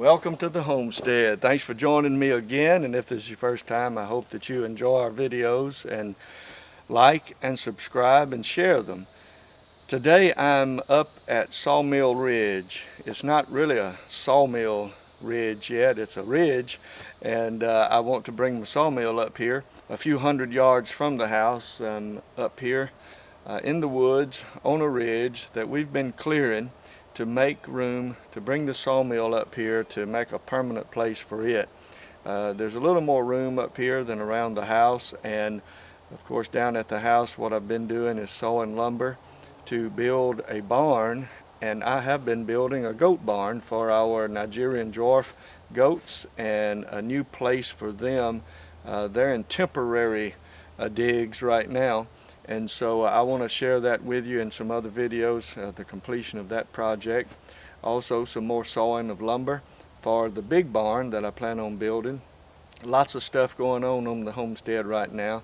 Welcome to the homestead. Thanks for joining me again, and if this is your first time, I hope that you enjoy our videos and like and subscribe and share them. Today I'm up at Sawmill Ridge. It's not really a sawmill ridge yet, it's a ridge, and I want to bring the sawmill up here a few hundred yards from the house, up here in the woods on a ridge that we've been clearing to make room to bring the sawmill up here to make a permanent place for it. There's a little more room up here than around the house, and of course down at the house what I've been doing is sawing lumber to build a barn, and I have been building a goat barn for our Nigerian dwarf goats and a new place for them. They're in temporary digs right now, and so I want to share that with you in some other videos, the completion of that project. Also some more sawing of lumber for the big barn that I plan on building. Lots of stuff going on the homestead right now.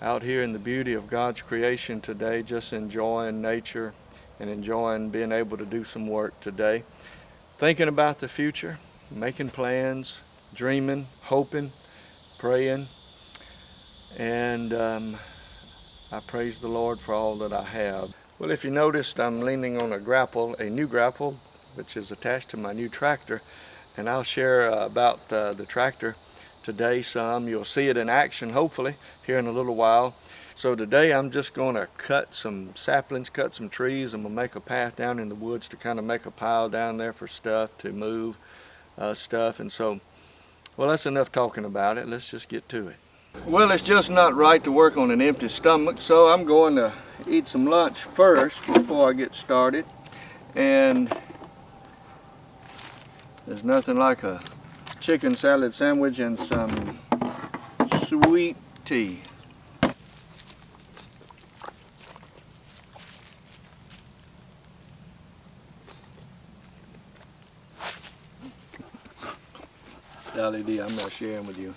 Out here in the beauty of God's creation today, just enjoying nature and enjoying being able to do some work today. Thinking about the future, making plans, dreaming, hoping, praying, and I praise the Lord for all that I have. Well, if you noticed, I'm leaning on a Grapple, a new Grapple, which is attached to my new tractor, and I'll share about the tractor today some. You'll see it in action, hopefully, here in a little while. So today I'm just going to cut some saplings, cut some trees. I'm going to make a path down in the woods to kind of make a pile down there for stuff, to move stuff. And so, well, that's enough talking about it. Let's just get to it. Well, it's just not right to work on an empty stomach, so I'm going to eat some lunch first before I get started. And there's nothing like a chicken salad sandwich and some sweet tea. Dolly D, I'm not sharing with you.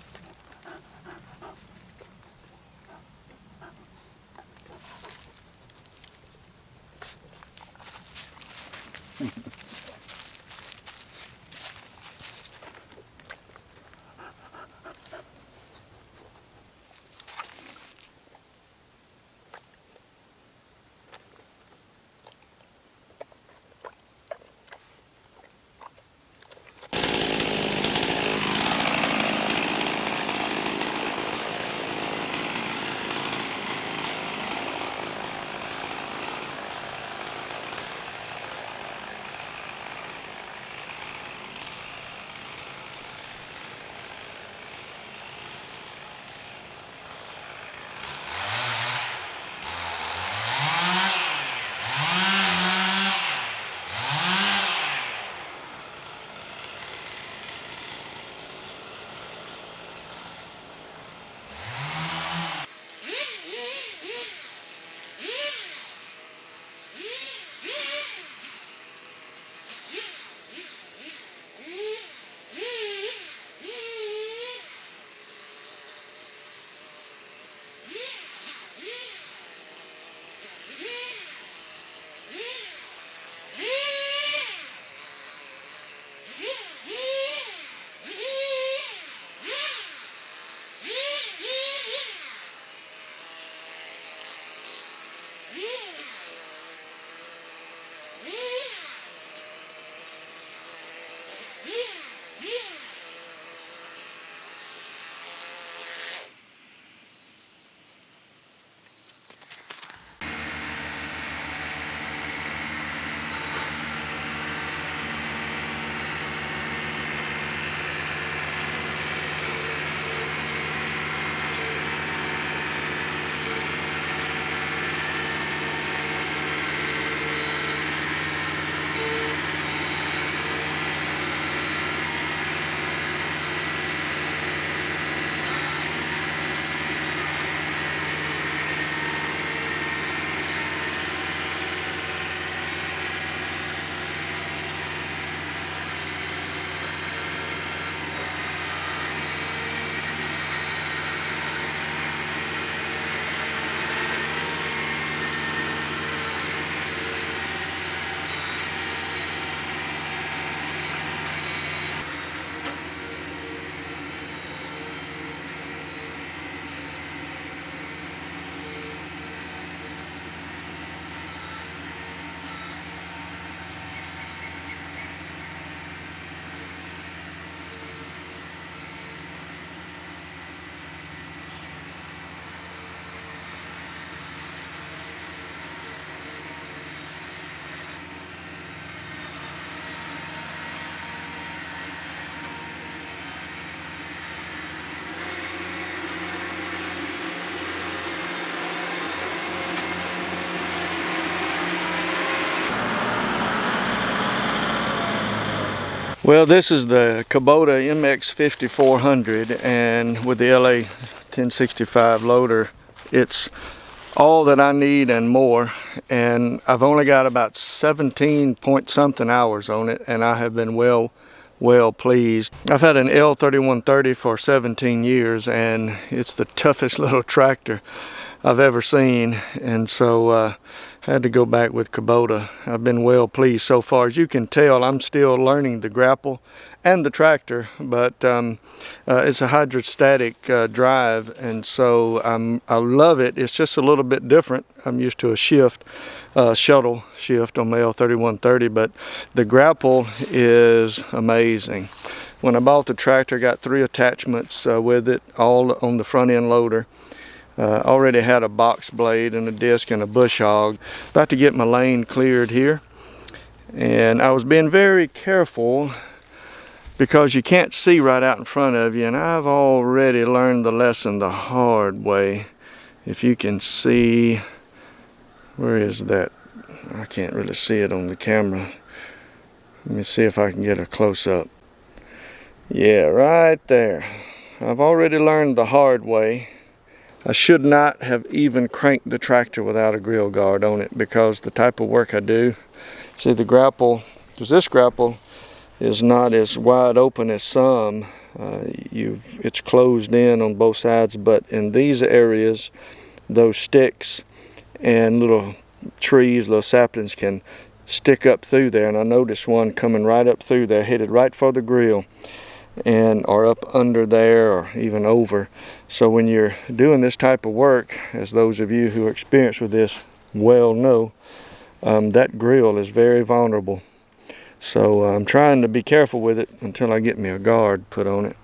Well, this is the Kubota MX5400, and with the LA 1065 loader, it's all that I need and more. And I've only got about 17 point something hours on it, and I have been well pleased. I've had an L3130 for 17 years, and it's the toughest little tractor I've ever seen, and so had to go back with Kubota. I've been well pleased so far. As you can tell, I'm still learning the Grapple and the tractor, but it's a hydrostatic drive, and so I love it. It's just a little bit different. I'm used to a shuttle shift on my L3130, but the Grapple is amazing. When I bought the tractor, I got 3 attachments with it, all on the front end loader. Already had a box blade and a disc and a bush hog. About to get my lane cleared here, and I was being very careful because you can't see right out in front of you, and I've already learned the lesson the hard way. If you can see, where is that? I can't really see it on the camera. Let me see if I can get a close-up. Yeah, right there. I've already learned the hard way. I should not have even cranked the tractor without a grill guard on it, because the type of work I do. See, the Grapple, because this Grapple is not as wide open as some. It's closed in on both sides, but in these areas, those sticks and little trees, little saplings can stick up through there, and I noticed one coming right up through there, headed right for the grill, and or up under there, or even over. So when you're doing this type of work, as those of you who are experienced with this well know, that grill is very vulnerable. So I'm trying to be careful with it until I get me a guard put on it.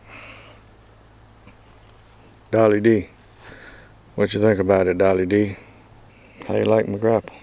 Dolly D, what you think about it, Dolly D? How you like my Grapple?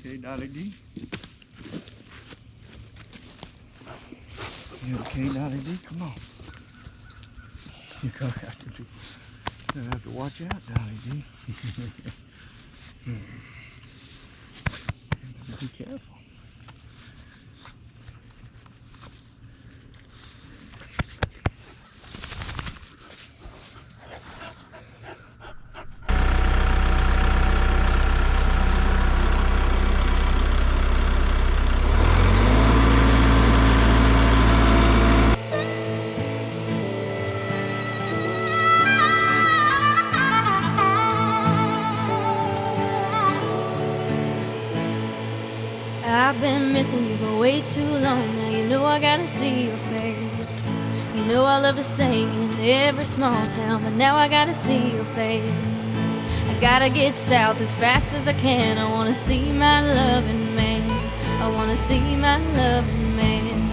okay, Dolly D? You okay, Dolly D? Come on. You're gonna have to watch out, Dolly D. Be careful. I've been missing you for way too long now. You know I gotta see your face. You know I love to sing in every small town, but now I gotta see your face. I gotta get south as fast as I can. I wanna see my loving man. I wanna see my loving man.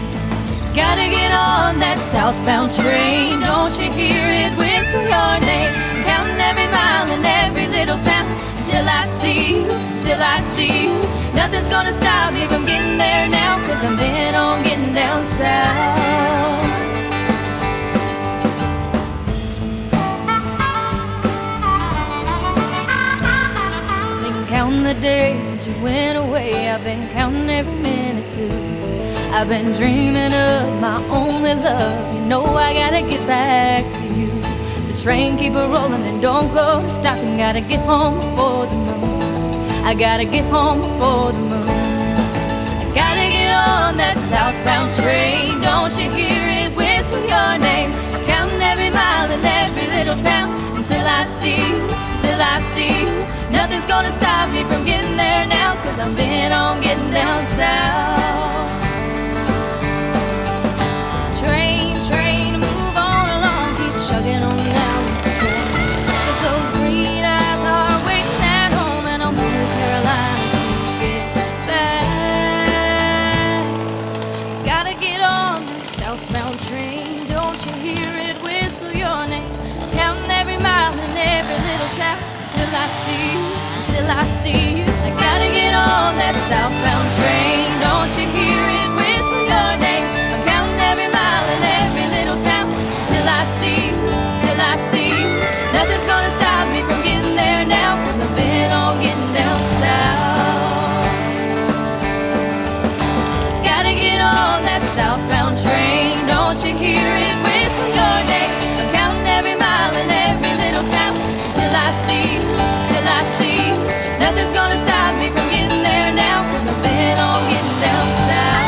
Gotta get on that southbound train. Don't you hear it whistle your name? I'm counting every mile and every little town until I see you, till I see you. Nothing's gonna stop me from getting there now, 'cause I'm bent on getting down south. Been counting the days since you went away. I've been counting every minute too. I've been dreaming of my only love. You know I gotta get back to you. So train, keep it rolling and don't go to stopping. Gotta get home before the moon. I gotta get home before the moon. I gotta get on that southbound train. Don't you hear it whistle your name? I'm counting every mile and every little town until I see you, till I see you. Nothing's gonna stop me from getting there now, 'cause I'm bent on getting down south. Train, train, move on along, keep chugging on down the street. 'Cause those green eyes are waiting at home, and I'll move Carolina to get back. Gotta get on that southbound train. Don't you hear it whistle your name? Counting every mile and every little town till I see you, till I see you. I gotta get on that southbound train. Don't you hear it whistle your name? I'm counting every mile and every little town till I see you, till I see you. Nothing's gonna stop me from getting there now, 'cause I've been on getting down south. Gotta get on that southbound train. Don't you hear it whistle your name? I'm counting every mile and every little town till I see you, till I see you. Nothing's gonna stop me from getting there now, 'cause I've been on getting down south.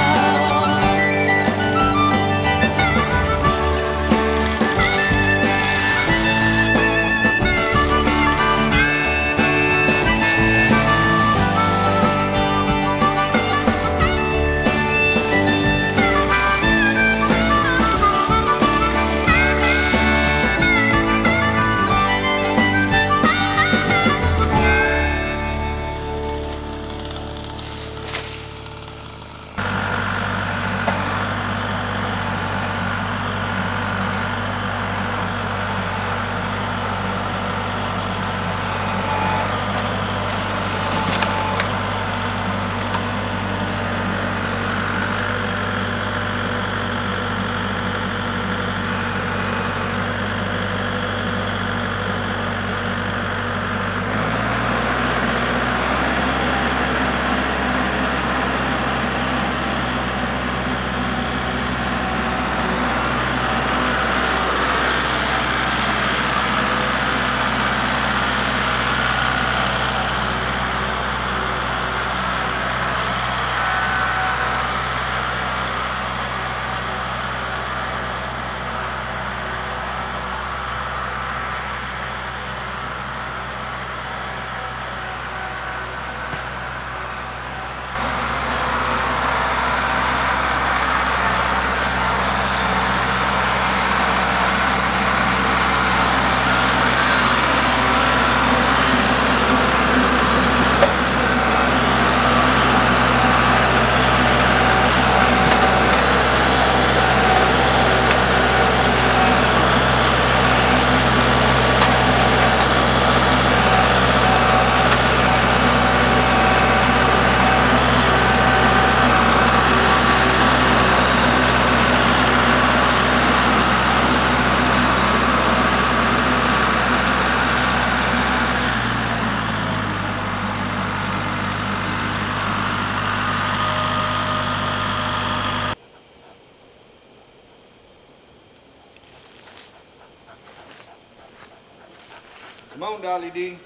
Come on, Dolly D.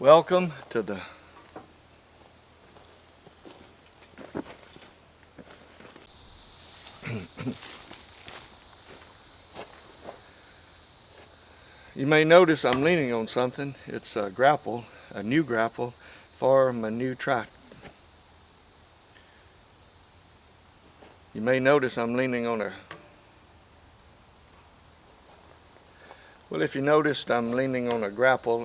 Welcome to the You may notice I'm leaning on something. It's a grapple, a new grapple for my new track. You may notice I'm leaning on if you noticed, I'm leaning on a grapple